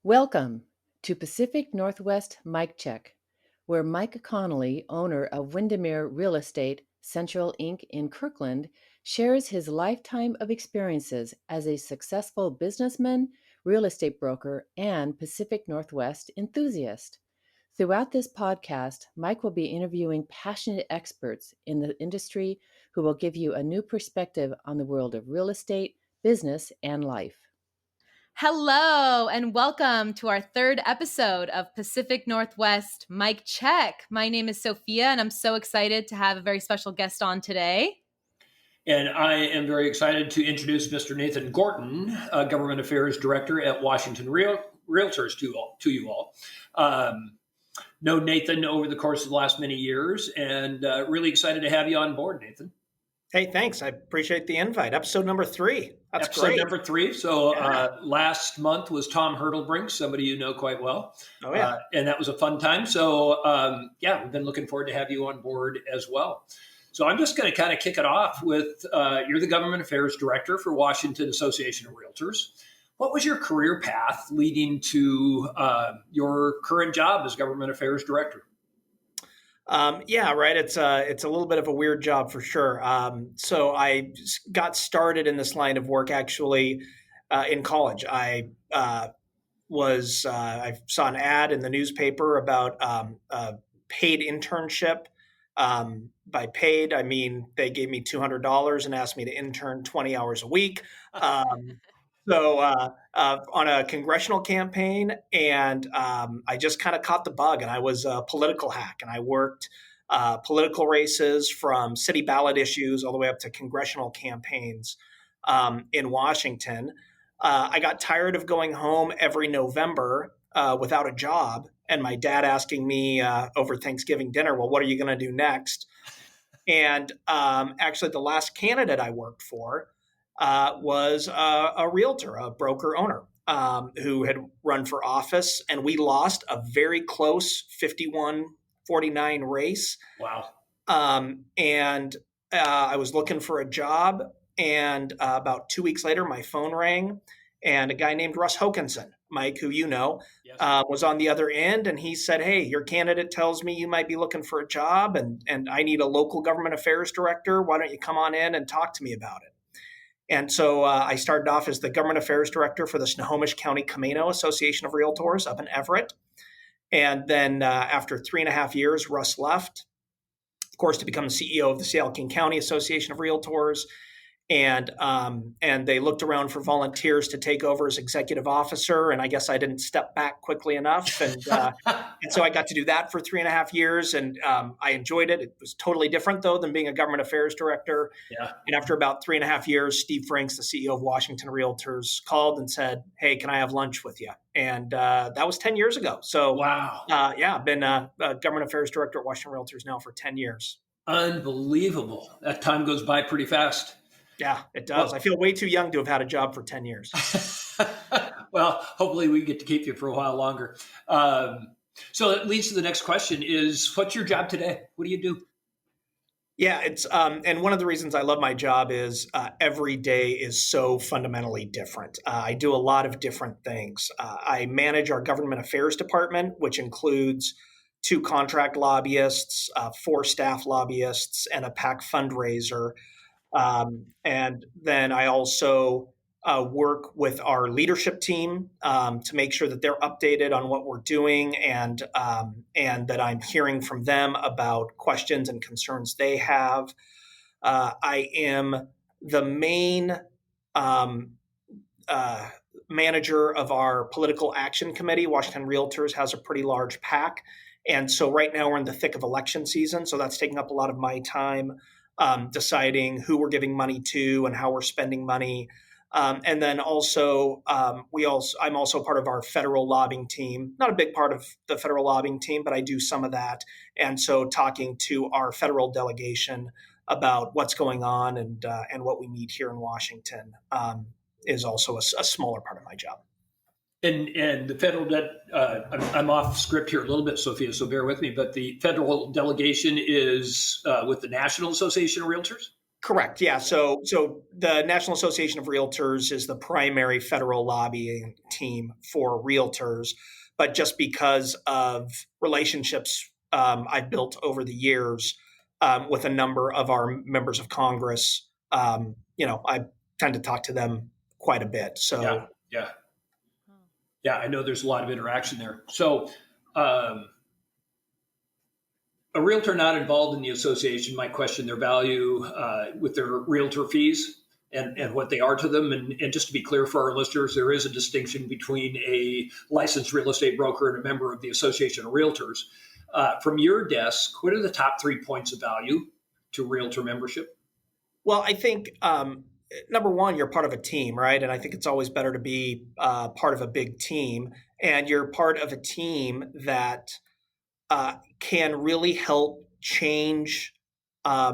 Welcome to Pacific Northwest Mike Check, where Mike Connolly, owner of Windermere Real Estate Central Inc. in Kirkland, shares his lifetime of experiences as a successful businessman, real estate broker, and Pacific Northwest enthusiast. Throughout this podcast, Mike will be interviewing passionate experts in the industry who will give you a new perspective on the world of real estate, business, and life. Hello, and welcome to our third episode of Pacific Northwest Mike Check. My name is Sophia, and I'm so excited to have a very special guest on today. And I am very excited to introduce Mr. Nathan Gorton, Government Affairs Director at Washington Realtors to you all. Know Nathan over the course of the last many years, and really excited to have you on board, Nathan. Hey, thanks. I appreciate the invite. Episode number 3. That's Episode great. number 3. So last month was Tom Hurdlebrink, somebody you know quite well. Oh, yeah. And that was a fun time. So, we've been looking forward to have you on board as well. So I'm just going to kind of kick it off with, you're the Government Affairs Director for Washington Association of Realtors. What was your career path leading to your current job as Government Affairs Director? Right. It's a little bit of a weird job for sure. So I got started in this line of work actually in college. I saw an ad in the newspaper about a paid internship. By paid, I mean they gave me $200 and asked me to intern 20 hours a week. So on a congressional campaign, and I just kind of caught the bug, and I was a political hack, and I worked political races from city ballot issues all the way up to congressional campaigns in Washington. I got tired of going home every November without a job, and my dad asking me over Thanksgiving dinner, well, what are you going to do next? And actually, the last candidate I worked for was a realtor, a broker owner who had run for office, and we lost a very close 51-49 race. Wow. And I was looking for a job, and about 2 weeks later, my phone rang, and a guy named Russ Hokanson, Mike, who you know, Yes. was on the other end, and he said, hey, your candidate tells me you might be looking for a job, and I need a local government affairs director. Why don't you come on in and talk to me about it? And so I started off as the government affairs director for the Snohomish County Camino Association of Realtors up in Everett. And then after 3.5 years, Russ left, of course, to become the CEO of the Seattle King County Association of Realtors. And they looked around for volunteers to take over as executive officer. And I guess I didn't step back quickly enough. And so I got to do that for 3.5 years. And I enjoyed it. It was totally different, though, than being a government affairs director. Yeah. And after about 3.5 years, Steve Franks, the CEO of Washington Realtors, called and said, hey, can I have lunch with you? And that was 10 years ago. So, Wow. I've been a government affairs director at Washington Realtors now for 10 years. Unbelievable. That time goes by pretty fast. Yeah, it does. Well, I feel way too young to have had a job for 10 years. Well, hopefully we get to keep you for a while longer. So that leads to the next question is, what's your job today? What do you do? Yeah, it's and one of the reasons I love my job is every day is so fundamentally different. I do a lot of different things. I manage our government affairs department, which includes 2 contract lobbyists, 4 staff lobbyists, and a PAC fundraiser. And then I also work with our leadership team to make sure that they're updated on what we're doing and that I'm hearing from them about questions and concerns they have. I am the main manager of our political action committee. Washington Realtors has a pretty large PAC. And so right now we're in the thick of election season. So that's taking up a lot of my time. Deciding who we're giving money to and how we're spending money. And then also, I'm also part of our federal lobbying team, not a big part of the federal lobbying team, but I do some of that. And so talking to our federal delegation about what's going on and what we need here in Washington is also a smaller part of my job. And the federal debt, I'm off script here a little bit, Sophia, so bear with me, but the federal delegation is with the National Association of Realtors? Correct. Yeah. So the National Association of Realtors is the primary federal lobbying team for realtors, but just because of relationships I've built over the years with a number of our members of Congress, I tend to talk to them quite a bit. So yeah. I know there's a lot of interaction there. So. A realtor not involved in the association might question their value with their realtor fees and what they are to them. And just to be clear for our listeners, there is a distinction between a licensed real estate broker and a member of the Association of Realtors. From your desk, what are the top 3 points of value to realtor membership? Well, I think number one, you're part of a team, right? And I think it's always better to be part of a big team. And you're part of a team that can really help change. I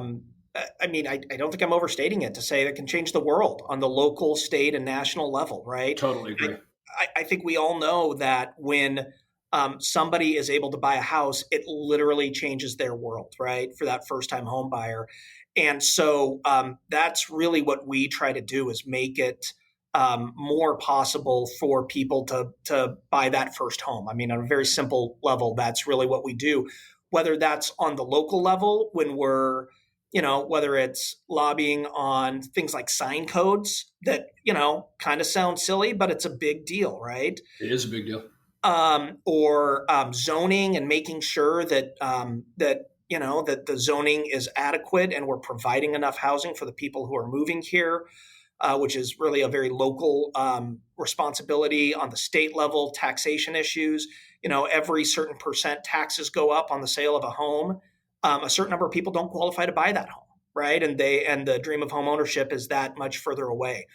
don't think I'm overstating it to say that can change the world on the local, state, and national level, right? Totally agree. I think we all know that when somebody is able to buy a house, it literally changes their world, right? For that first-time home buyer. And so that's really what we try to do is make it more possible for people to buy that first home. I mean, on a very simple level, that's really what we do. Whether that's on the local level when we're, whether it's lobbying on things like sign codes that, kind of sound silly, but it's a big deal, right? It is a big deal. Or zoning and making sure that that the zoning is adequate and we're providing enough housing for the people who are moving here. Which is really a very local responsibility. On the state level, taxation issues. Every certain percent taxes go up on the sale of a home. A certain number of people don't qualify to buy that home, right? And the dream of home ownership is that much further away.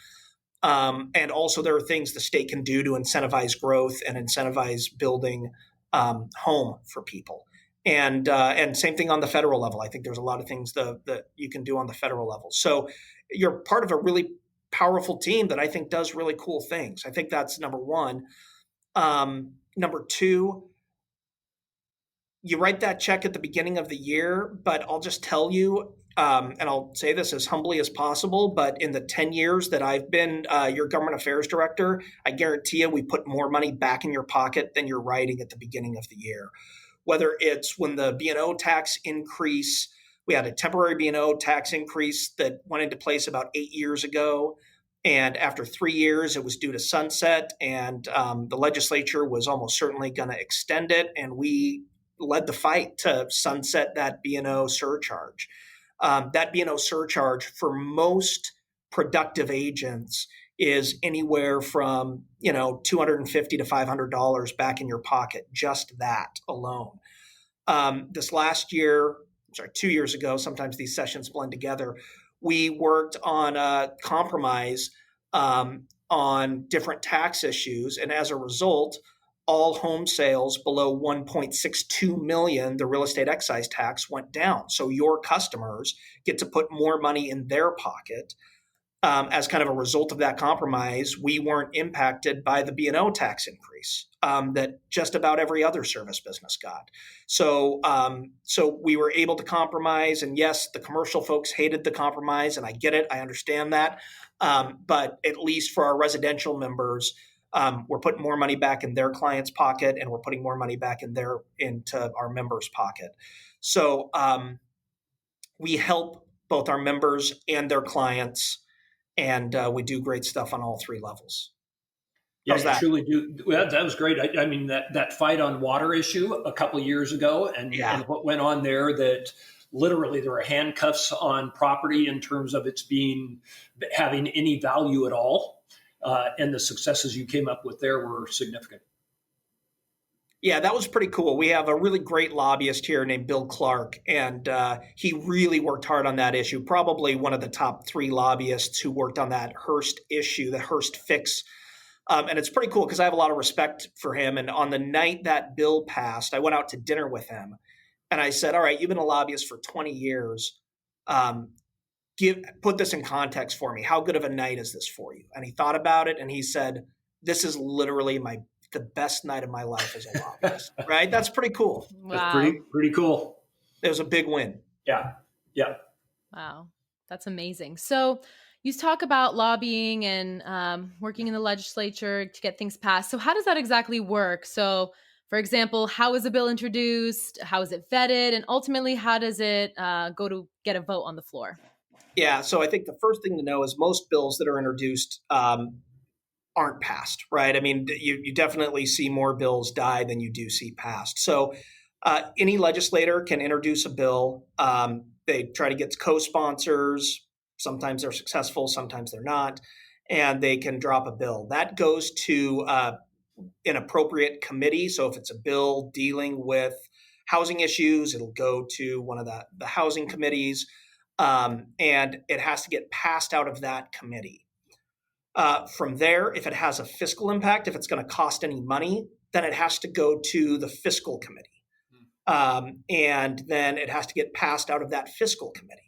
And also there are things the state can do to incentivize growth and incentivize building home for people. And same thing on the federal level. I think there's a lot of things that you can do on the federal level. So you're part of a really powerful team that I think does really cool things. I think that's number one. Number two, you write that check at the beginning of the year, but I'll just tell you, and I'll say this as humbly as possible, but in the 10 years that I've been your government affairs director, I guarantee you we put more money back in your pocket than you're writing at the beginning of the year. Whether it's when the B&O tax increase, we had a temporary B&O tax increase that went into place about 8 years ago. And after 3 years, it was due to sunset. And the legislature was almost certainly going to extend it. And we led the fight to sunset that B&O surcharge. That B&O surcharge for most productive agents is anywhere from $250 to $500 back in your pocket, just that alone. This last year, 2 years ago, sometimes these sessions blend together, we worked on a compromise on different tax issues. And as a result, all home sales below 1.62 million, the real estate excise tax went down. So your customers get to put more money in their pocket. As kind of a result of that compromise, we weren't impacted by the B&O tax increase that just about every other service business got. So we were able to compromise. And yes, the commercial folks hated the compromise, and I get it. I understand that. But at least for our residential members, we're putting more money back in their client's pocket, and we're putting more money back into our members' pocket. So we help both our members and their clients. And we do great stuff on all three levels. Yeah, you truly do. Well, that was great. I mean, that fight on water issue a couple of years ago and what went on there, that literally there were handcuffs on property in terms of having any value at all. And the successes you came up with there were significant. Yeah, that was pretty cool. We have a really great lobbyist here named Bill Clark, and he really worked hard on that issue. Probably one of the top 3 lobbyists who worked on that Hearst issue, the Hearst fix. And it's pretty cool because I have a lot of respect for him. And on the night that bill passed, I went out to dinner with him, and I said, all right, you've been a lobbyist for 20 years. Put this in context for me. How good of a night is this for you? And he thought about it, and he said, this is literally the best night of my life as a lobbyist, right? That's pretty cool. Wow. That's pretty cool. It was a big win. Yeah. Wow. That's amazing. So you talk about lobbying and working in the legislature to get things passed. So how does that exactly work? So, for example, how is a bill introduced? How is it vetted? And ultimately, how does it go to get a vote on the floor? Yeah, so I think the first thing to know is most bills that are introduced aren't passed, right? I mean, you definitely see more bills die than you do see passed. So any legislator can introduce a bill. They try to get co-sponsors. Sometimes they're successful, sometimes they're not, and they can drop a bill. That goes to an appropriate committee. So if it's a bill dealing with housing issues, it'll go to one of the housing committees, and it has to get passed out of that committee. From there, if it has a fiscal impact, if it's going to cost any money, then it has to go to the fiscal committee. And then it has to get passed out of that fiscal committee.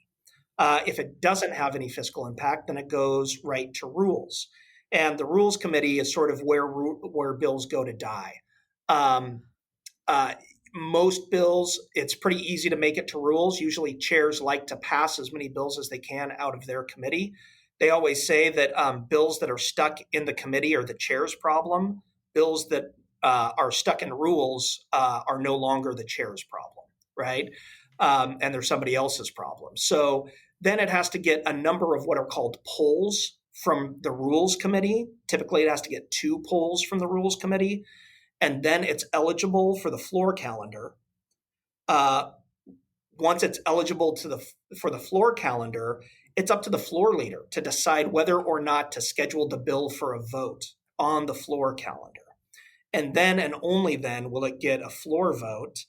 If it doesn't have any fiscal impact, then it goes right to rules. And the rules committee is sort of where bills go to die. Most bills, it's pretty easy to make it to rules. Usually chairs like to pass as many bills as they can out of their committee. They always say that bills that are stuck in the committee are the chair's problem. Bills that are stuck in rules are no longer the chair's problem, right? And they're somebody else's problem. So then it has to get a number of what are called pulls from the rules committee. Typically, it has to get 2 pulls from the rules committee, and then it's eligible for the floor calendar. Once it's eligible for the floor calendar, it's up to the floor leader to decide whether or not to schedule the bill for a vote on the floor calendar. And then and only then will it get a floor vote.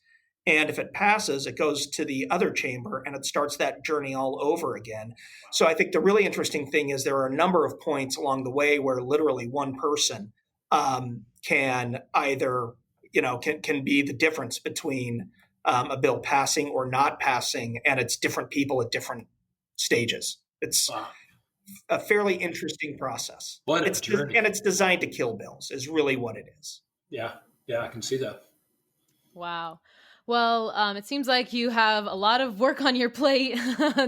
And if it passes, it goes to the other chamber and it starts that journey all over again. So I think the really interesting thing is there are a number of points along the way where literally one person can either, can be the difference between a bill passing or not passing, and it's different people at different stages. It's a fairly interesting process. What a journey. And it's designed to kill bills is really what it is. Yeah, I can see that. Wow. Well, it seems like you have a lot of work on your plate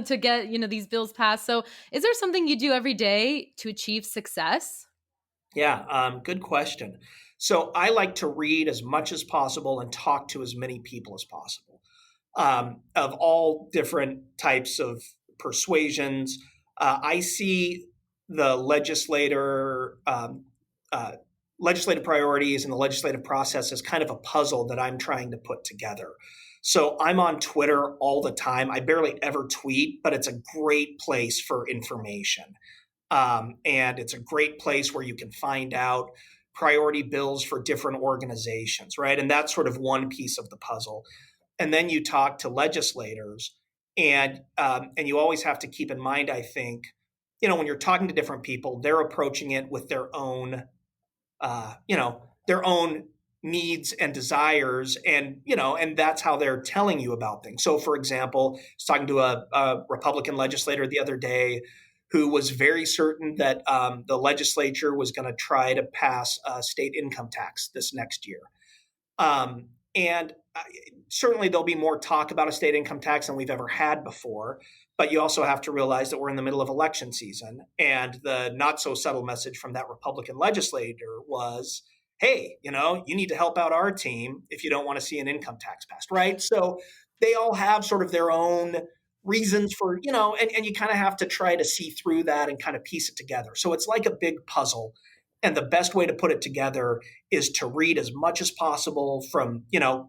to get, these bills passed. So is there something you do every day to achieve success? Yeah, good question. So I like to read as much as possible and talk to as many people as possible of all different types of persuasions. I see the legislative priorities and the legislative process as kind of a puzzle that I'm trying to put together. So I'm on Twitter all the time. I barely ever tweet, but it's a great place for information. And it's a great place where you can find out priority bills for different organizations, right? And that's sort of one piece of the puzzle. And then you talk to legislators, and you always have to keep in mind, I think, when you're talking to different people, they're approaching it with their own needs and desires, and that's how they're telling you about things. So, for example, I was talking to a Republican legislator the other day who was very certain that the legislature was going to try to pass a state income tax this next year. And certainly there'll be more talk about a state income tax than we've ever had before. But you also have to realize that we're in the middle of election season. And the not so subtle message from that Republican legislator was, hey, you need to help out our team if you don't want to see an income tax passed, right? So they all have sort of their own reasons for, and you kind of have to try to see through that and kind of piece it together. So it's like a big puzzle. And the best way to put it together is to read as much as possible from,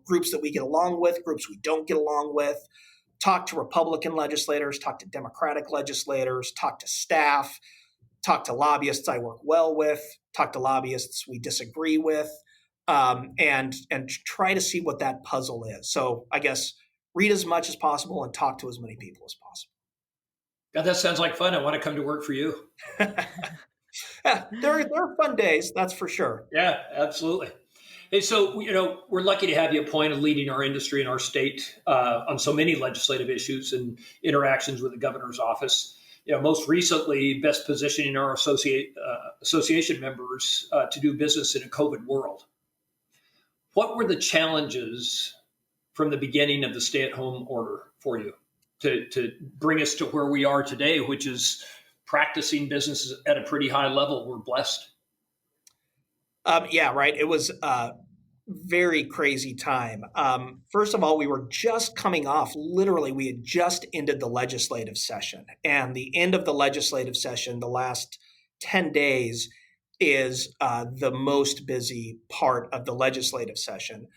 groups that we get along with, groups we don't get along with, talk to Republican legislators, talk to Democratic legislators, talk to staff, talk to lobbyists I work well with, talk to lobbyists we disagree with, and try to see what that puzzle is. So I guess read as much as possible and talk to as many people as possible. God, that sounds like fun. I want to come to work for you. Yeah, there are fun days, that's for sure. Yeah, absolutely. Hey, so, we're lucky to have you appointed leading our industry in our state on so many legislative issues and interactions with the governor's office. Most recently, best positioning our association members to do business in a COVID world. What were the challenges from the beginning of the stay-at-home order for you? to bring us to where we are today, which is practicing business at a pretty high level. We're blessed. Yeah, right. It was a very crazy time. First of all, we were just coming off, literally, we had just ended the legislative session. And the end of the legislative session, the last 10 days, is the most busy part of the legislative session.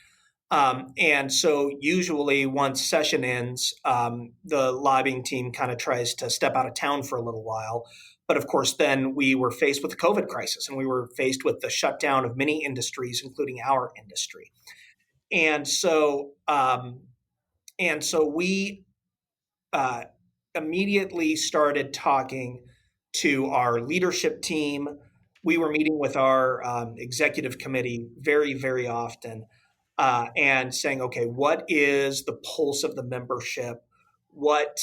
And so usually once session ends, the lobbying team kind of tries to step out of town for a little while. But of course, then we were faced with the COVID crisis, and we were faced with the shutdown of many industries, including our industry. And so we immediately started talking to our leadership team. We were meeting with our executive committee very, very often, and saying, okay, what is the pulse of the membership? What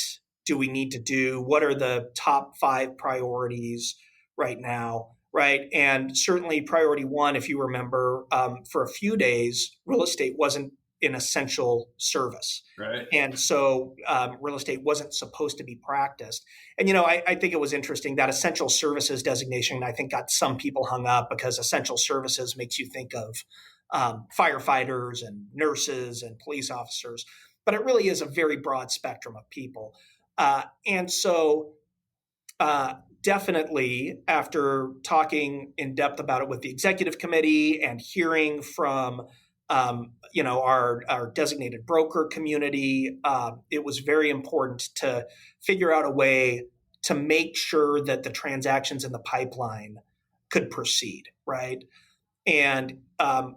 do we need to do? What are the top 5 priorities right now? Right. And certainly priority 1, if you remember, for a few days, real estate wasn't an essential service. Right. And so real estate wasn't supposed to be practiced. And, I think it was interesting that essential services designation, I think, got some people hung up because essential services makes you think of firefighters and nurses and police officers. But it really is a very broad spectrum of people. And so definitely after talking in depth about it with the executive committee and hearing from, our designated broker community, it was very important to figure out a way to make sure that the transactions in the pipeline could proceed, right? And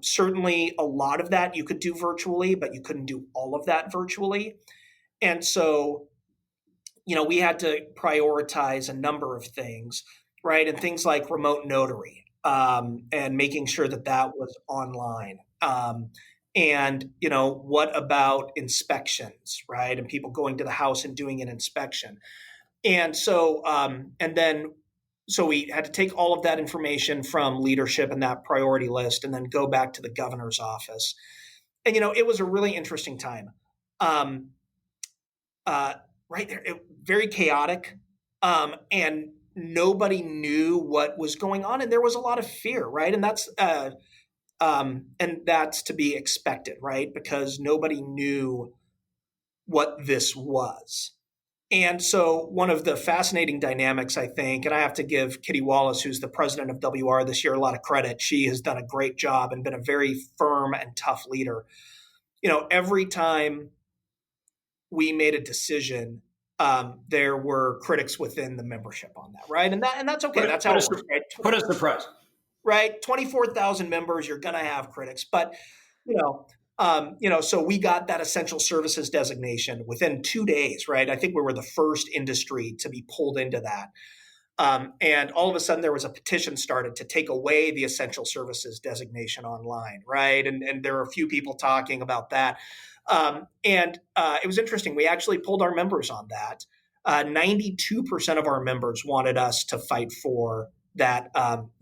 certainly a lot of that you could do virtually, but you couldn't do all of that virtually. And so we had to prioritize a number of things, right? And things like remote notary, and making sure that that was online. And what about inspections, right? And people going to the house and doing an inspection. And so, so we had to take all of that information from leadership and that priority list and then go back to the governor's office. And, it was a really interesting time. Right there, very chaotic, and nobody knew what was going on, and there was a lot of fear, right? And that's to be expected, right? Because nobody knew what this was. And so one of the fascinating dynamics, I think, and I have to give Kitty Wallace, who's the president of WR this year, a lot of credit. She has done a great job and been a very firm and tough leader. Every time we made a decision, there were critics within the membership on that, right? And that's okay. That's how it works, right? What a surprise. Right? 24,000 members, you're going to have critics. But, so we got that essential services designation within 2 days, right? I think we were the first industry to be pulled into that. And all of a sudden there was a petition started to take away the essential services designation online, right? And there were a few people talking about that. And it was interesting. We actually pulled our members on that. 92% of our members wanted us to fight for that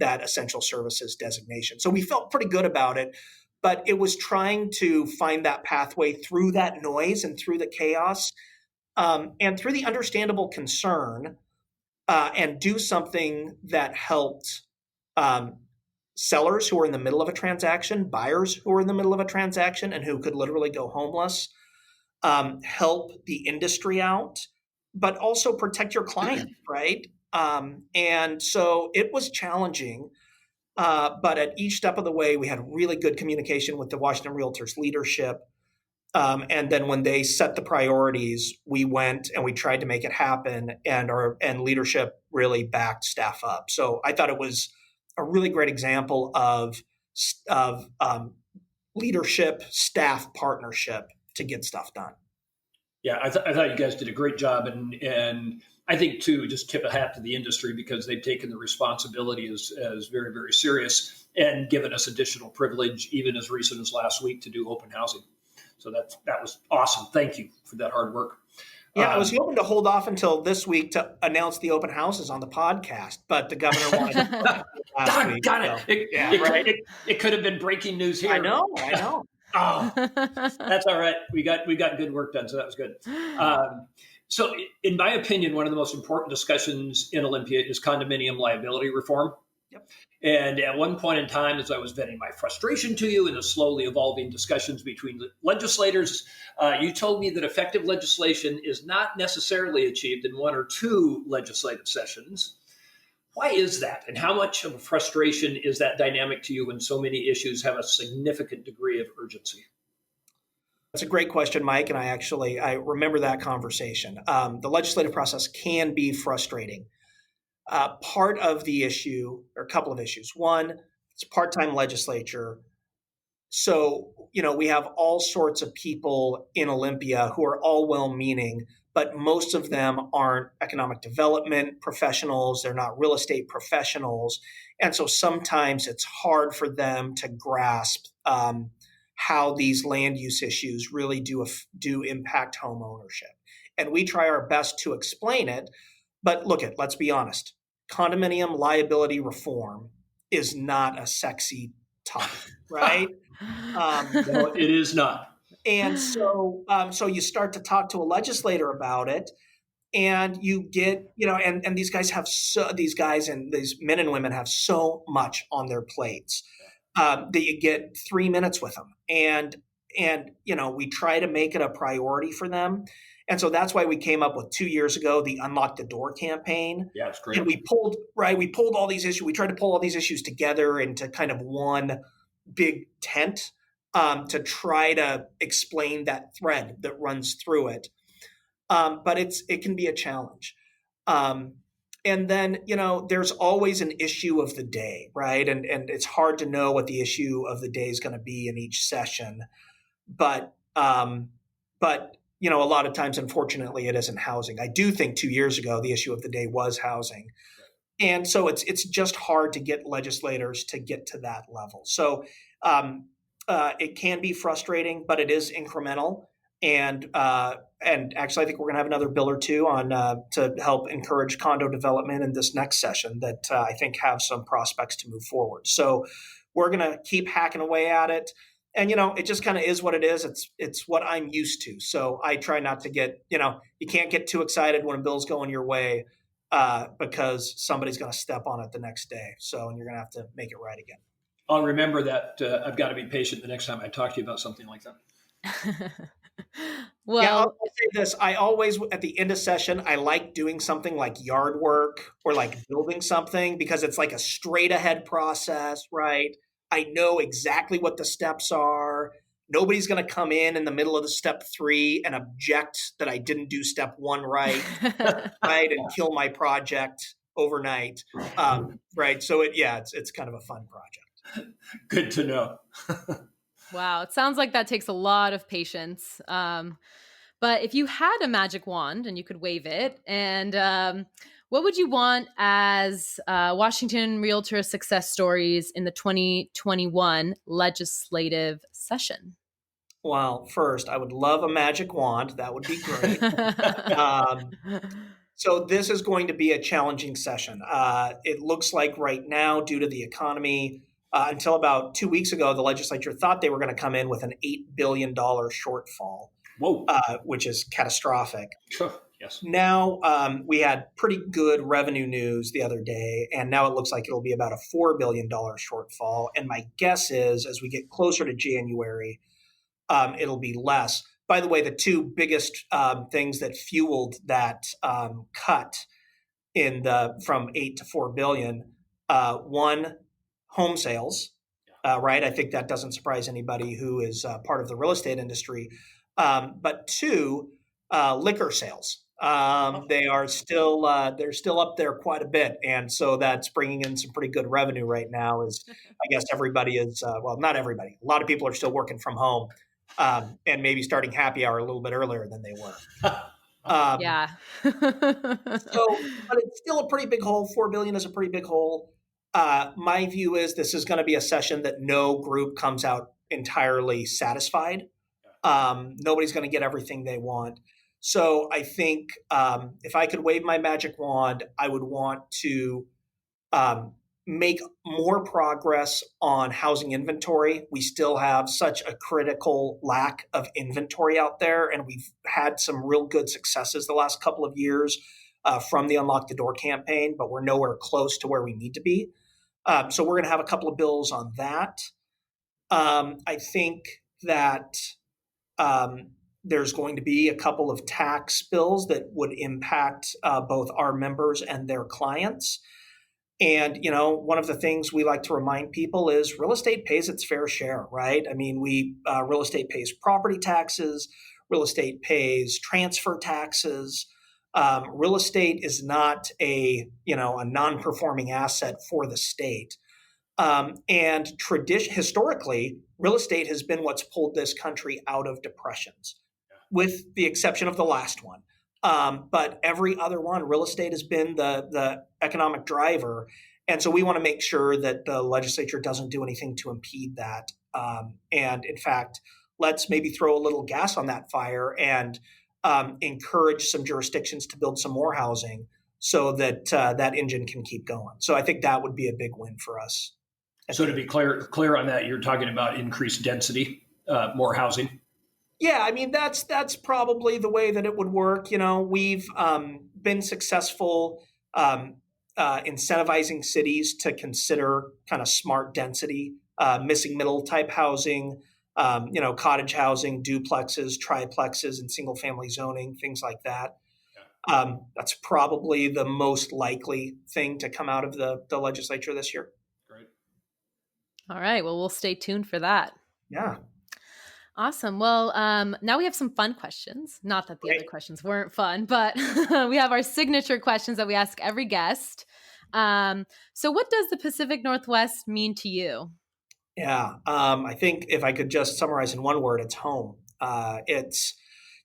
essential services designation. So we felt pretty good about it, but it was trying to find that pathway through that noise and through the chaos, and through the understandable concern, and do something that helped sellers who are in the middle of a transaction, buyers who are in the middle of a transaction and who could literally go homeless, help the industry out, but also protect your client, right? And so it was challenging, but at each step of the way, we had really good communication with the Washington REALTORS leadership. And then when they set the priorities, we went and we tried to make it happen, and leadership really backed staff up. So I thought it was a really great example of leadership staff partnership to get stuff done. Yeah, I thought you guys did a great job, and I think too, just tip a hat to the industry because they've taken the responsibility as very, very serious and given us additional privilege, even as recent as last week, to do open housing. So that was awesome. Thank you for that hard work. Yeah, I was hoping to hold off until this week to announce the open houses on the podcast, but the governor wanted to last week. Got it. It could have been breaking news here. I know. Oh, that's all right. We got good work done, so that was good. So, in my opinion, one of the most important discussions in Olympia is condominium liability reform. Yep. And at one point in time, as I was venting my frustration to you in the slowly evolving discussions between legislators, you told me that effective legislation is not necessarily achieved in one or two legislative sessions. Why is that? And how much of a frustration is that dynamic to you when so many issues have a significant degree of urgency? That's a great question, Mike. And I remember that conversation. The legislative process can be frustrating. Part of the issue, or a couple of issues. One, it's a part-time legislature. So, we have all sorts of people in Olympia who are all well-meaning, but most of them aren't economic development professionals. They're not real estate professionals. And so sometimes it's hard for them to grasp how these land use issues really do impact home ownership. And we try our best to explain it. But let's be honest. Condominium liability reform is not a sexy topic, right? No, it is not. And so you start to talk to a legislator about it, and you get, and these guys and these men and women have so much on their plates that you get 3 minutes with them, and we try to make it a priority for them. And so that's why we came up with 2 years ago the Unlock the Door campaign. Yeah, it's great. And we pulled all these issues. We tried to pull all these issues together into kind of one big tent to try to explain that thread that runs through it. But it can be a challenge. And then, there's always an issue of the day, right? And it's hard to know what the issue of the day is going to be in each session. But a lot of times, unfortunately, it isn't housing. I do think 2 years ago, the issue of the day was housing. And so it's just hard to get legislators to get to that level. So it can be frustrating, but it is incremental. And actually, I think we're going to have another bill or two on to help encourage condo development in this next session that I think have some prospects to move forward. So we're going to keep hacking away at it. And, it just kind of is what it is. It's what I'm used to. So I try not to get, you can't get too excited when a bill's going your way because somebody's going to step on it the next day. So, and you're going to have to make it right again. I'll remember that. I've got to be patient the next time I talk to you about something like that. Well, yeah, I'll say this. I always, at the end of session, I like doing something like yard work or like building something because it's like a straight ahead process, right? I know exactly what the steps are. Nobody's going to come in the middle of the step 3 and object that I didn't do step 1 right, right, and kill my project overnight, right? So it's kind of a fun project. Good to know. Wow, it sounds like that takes a lot of patience. But if you had a magic wand and you could wave it, and what would you want as Washington Realtor success stories in the 2021 legislative session? Well, first, I would love a magic wand. That would be great. So this is going to be a challenging session. It looks like right now, due to the economy, until about 2 weeks ago, the legislature thought they were going to come in with an $8 billion shortfall. Whoa. Which is catastrophic. Sure. Yes. Now we had pretty good revenue news the other day, and now it looks like it'll be about a $4 billion shortfall. And my guess is as we get closer to January, it'll be less. By the way, the two biggest things that fueled that cut from 8 to 4 billion, one, home sales, right? I think that doesn't surprise anybody who is part of the real estate industry. But two, liquor sales. They're still up there quite a bit, and so that's bringing in some pretty good revenue right now. As I guess everybody is, well, not everybody. A lot of people are still working from home, and maybe starting happy hour a little bit earlier than they were. Yeah. But it's still a pretty big hole. 4 billion is a pretty big hole. My view is this is going to be a session that no group comes out entirely satisfied. Nobody's going to get everything they want. So I think if I could wave my magic wand, I would want to make more progress on housing inventory. We still have such a critical lack of inventory out there, and we've had some real good successes the last couple of years from the Unlock the Door campaign, but we're nowhere close to where we need to be. So we're going to have a couple of bills on that. I think that there's going to be a couple of tax bills that would impact both our members and their clients. And, one of the things we like to remind people is real estate pays its fair share, right? I mean, real estate pays property taxes, real estate pays transfer taxes. Real estate is not a non-performing asset for the state. And historically, real estate has been what's pulled this country out of depressions, with the exception of the last one. But every other one, real estate has been the economic driver. And so we want to make sure that the legislature doesn't do anything to impede that. And in fact, let's maybe throw a little gas on that fire and encourage some jurisdictions to build some more housing so that that engine can keep going. So I think that would be a big win for us. So to be clear on that, you're talking about increased density, more housing. Yeah, I mean, that's probably the way that it would work. We've been successful incentivizing cities to consider kind of smart density, missing middle type housing, cottage housing, duplexes, triplexes, and single family zoning, things like that. That's probably the most likely thing to come out of the legislature this year. Great. All right. Well, we'll stay tuned for that. Yeah. Awesome. Well, now we have some fun questions. Not that the other questions weren't fun, but we have our signature questions that we ask every guest. So what does the Pacific Northwest mean to you? Yeah. I think if I could just summarize in one word, it's home. It's,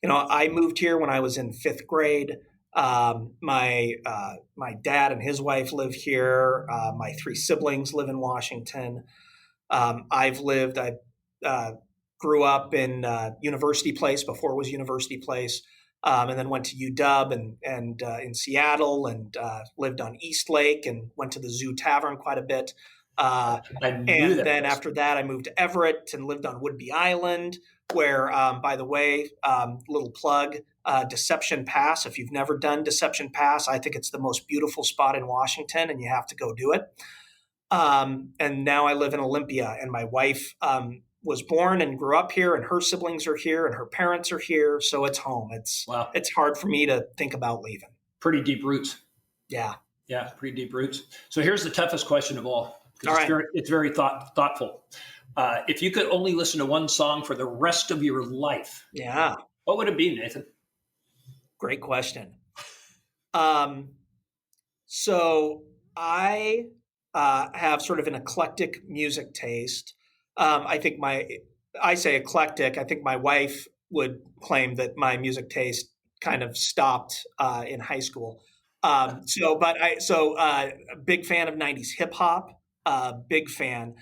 I moved here when I was in 5th grade. My dad and his wife live here. My 3 siblings live in Washington. I grew up in University Place before it was University Place, and then went to UW and in Seattle, and lived on East Lake and went to the Zoo Tavern quite a bit. Then after that, I moved to Everett and lived on Whidbey Island, where, by the way, little plug, Deception Pass. If you've never done Deception Pass, I think it's the most beautiful spot in Washington, and you have to go do it. And now I live in Olympia, and my wife was born and grew up here, and her siblings are here, and her parents are here. So it's home. It's hard for me to think about leaving. Pretty deep roots. Yeah. Yeah, pretty deep roots. So here's the toughest question of all. All right. It's very thoughtful. If you could only listen to one song for the rest of your life, what would it be, Nathan? Great question. So I have sort of an eclectic music taste. I say eclectic. I think my wife would claim that my music taste kind of stopped in high school. A big fan of 90s hip hop. Big fan.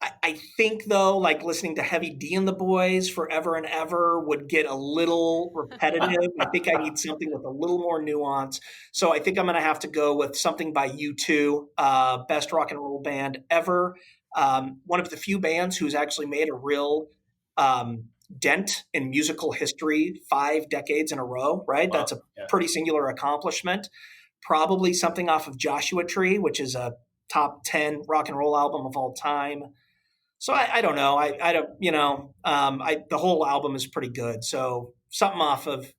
I think, though, like listening to Heavy D and the Boys forever and ever would get a little repetitive. I think I need something with a little more nuance. So I think I'm going to have to go with something by U2, best rock and roll band ever. One of the few bands who's actually made a real dent in musical history 5 decades in a row, right? Wow. That's a pretty singular accomplishment. Probably something off of Joshua Tree, which is a top 10 rock and roll album of all time. So I don't know. The whole album is pretty good. So something off of,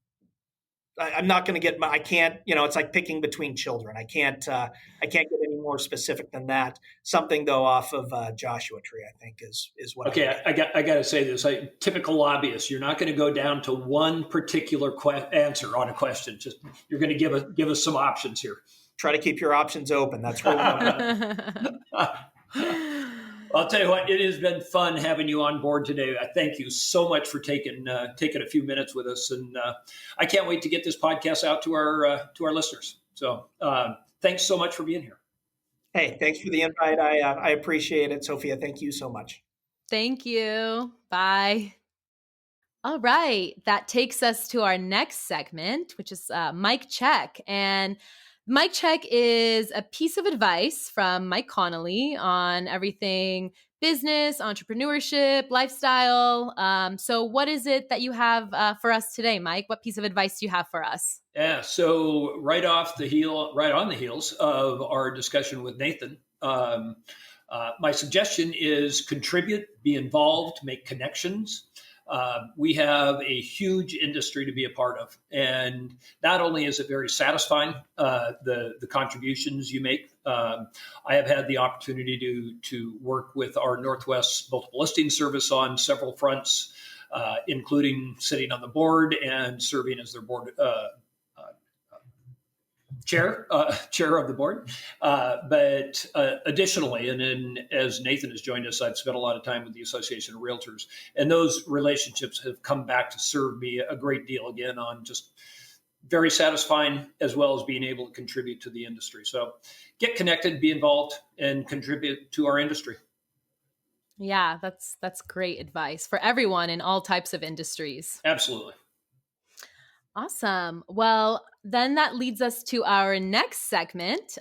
I'm not going to get, I can't, it's like picking between children. I can't get any more specific than that. Something though off of Joshua Tree, I think is what. Okay. I got to say this, typical lobbyist, you're not going to go down to one particular answer on a question. Just, you're going to give us some options here. Try to keep your options open. That's really I'll tell you what, it has been fun having you on board today. I thank you so much for taking a few minutes with us, and I can't wait to get this podcast out to our listeners. So thanks so much for being here. Hey, thanks for the invite. I appreciate it, Sophia. Thank you so much. Thank you. Bye. All right, that takes us to our next segment, which is Mike Check, and Mike Check is a piece of advice from Mike Connolly on everything business, entrepreneurship, lifestyle. So what is it that you have for us today, Mike? What piece of advice do you have for us? Yeah. So right on the heels of our discussion with Nathan, my suggestion is contribute, be involved, make connections. We have a huge industry to be a part of, and not only is it very satisfying, the contributions you make. I have had the opportunity to work with our Northwest Multiple Listing Service on several fronts, including sitting on the board and serving as their board chair of the board. But additionally, and then as Nathan has joined us, I've spent a lot of time with the Association of Realtors, and those relationships have come back to serve me a great deal again on just very satisfying, as well as being able to contribute to the industry. So get connected, be involved, and contribute to our industry. Yeah, that's great advice for everyone in all types of industries. Absolutely. Awesome. Well, then that leads us to our next segment,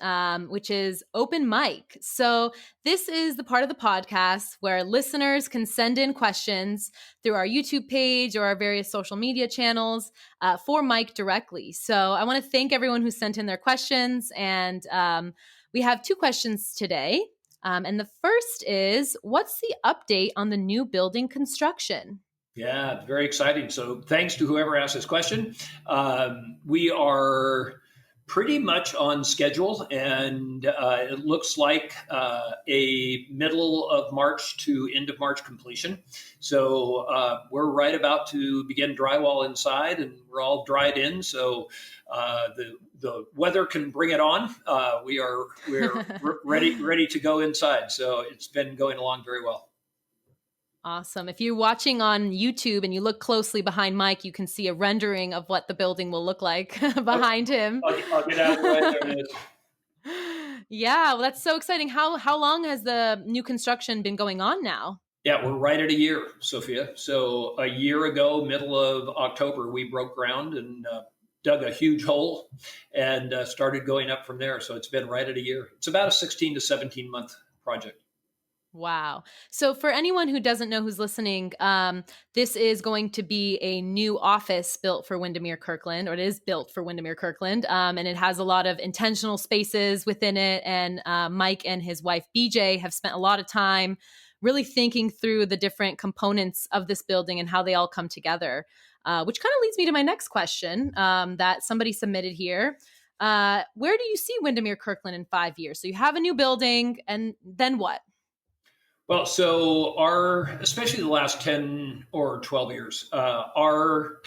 which is open mic. So this is the part of the podcast where listeners can send in questions through our YouTube page or our various social media channels for Mike directly. So I want to thank everyone who sent in their questions. And we have 2 questions today. And the first is, what's the update on the new building construction? Yeah, very exciting. So thanks to whoever asked this question. We are pretty much on schedule, and it looks like a middle of March to end of March completion. So we're right about to begin drywall inside, and we're all dried in. So the weather can bring it on. We're ready to go inside. So it's been going along very well. Awesome. If you're watching on YouTube and you look closely behind Mike, you can see a rendering of what the building will look like behind him. I'll get out of the way. There it is. Yeah, well, that's so exciting. How long has the new construction been going on now? Yeah, we're right at a year, Sophia. So a year ago, middle of October, we broke ground and dug a huge hole and started going up from there. So it's been right at a year. It's about a 16 to 17 month project. Wow. So for anyone who doesn't know who's listening, this is going to be a new office built for Windermere Kirkland, or it is built for Windermere Kirkland. And it has a lot of intentional spaces within it. And Mike and his wife, BJ, have spent a lot of time really thinking through the different components of this building and how they all come together, which kind of leads me to my next question that somebody submitted here. Where do you see Windermere Kirkland in 5 years? So you have a new building, and then what? Well, so especially the last 10 or 12 years, our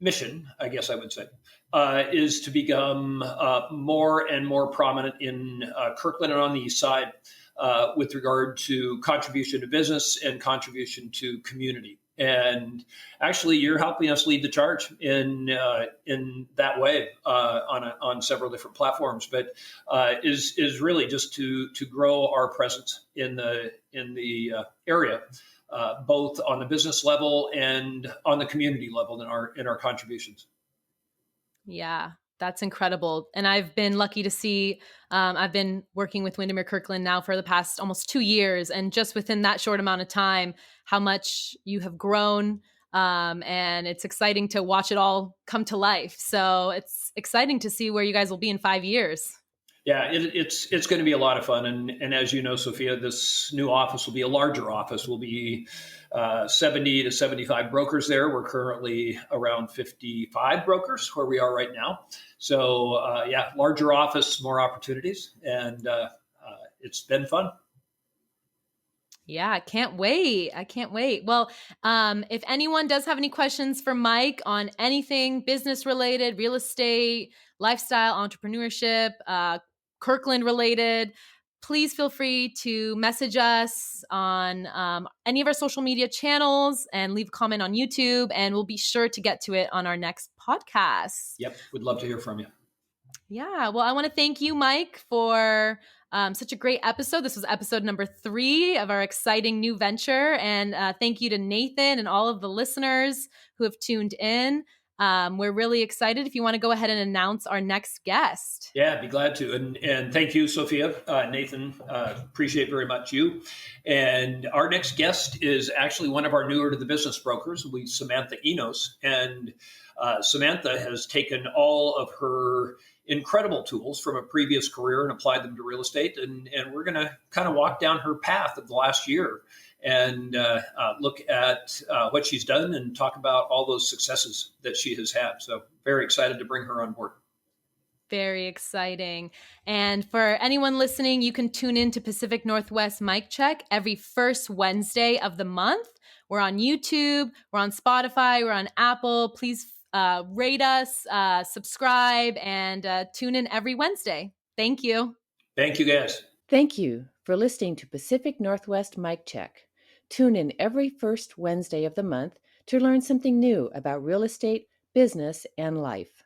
mission, I guess I would say, is to become more and more prominent in Kirkland and on the east side with regard to contribution to business and contribution to community. And actually, you're helping us lead the charge in that way on several different platforms. But is really just to grow our presence in the area, both on the business level and on the community level in our contributions. Yeah, that's incredible. And I've been lucky to see, I've been working with Windermere Kirkland now for the past almost 2 years. And just within that short amount of time, how much you have grown. And it's exciting to watch it all come to life. So it's exciting to see where you guys will be in 5 years. Yeah, it's going to be a lot of fun. And as you know, Sophia, this new office will be a larger office. We'll be 70 to 75 brokers there. We're currently around 55 brokers where we are right now. So yeah, larger office, more opportunities. And it's been fun. Yeah, I can't wait. Well, if anyone does have any questions for Mike on anything business related, real estate, lifestyle, entrepreneurship, Kirkland related, please feel free to message us on any of our social media channels and leave a comment on YouTube, and we'll be sure to get to it on our next podcast. Yep, we'd love to hear from you. Yeah, well, I want to thank you, Mike, for such a great episode. This was episode number 3 of our exciting new venture. And thank you to Nathan and all of the listeners who have tuned in. We're really excited. If you want to go ahead and announce our next guest. Yeah, I'd be glad to. And thank you, Sophia. Nathan, appreciate very much you. And our next guest is actually one of our newer to the business brokers, Samantha Enos. And Samantha has taken all of her incredible tools from a previous career and applied them to real estate. And we're going to kind of walk down her path of the last year and look at what she's done and talk about all those successes that she has had. So very excited to bring her on board. Very exciting. And for anyone listening, you can tune in to Pacific Northwest Mike Check every first Wednesday of the month. We're on YouTube, we're on Spotify, we're on Apple. Please rate us, subscribe, and tune in every Wednesday. Thank you. Thank you, guys. Thank you for listening to Pacific Northwest Mike Check. Tune in every first Wednesday of the month to learn something new about real estate, business, and life.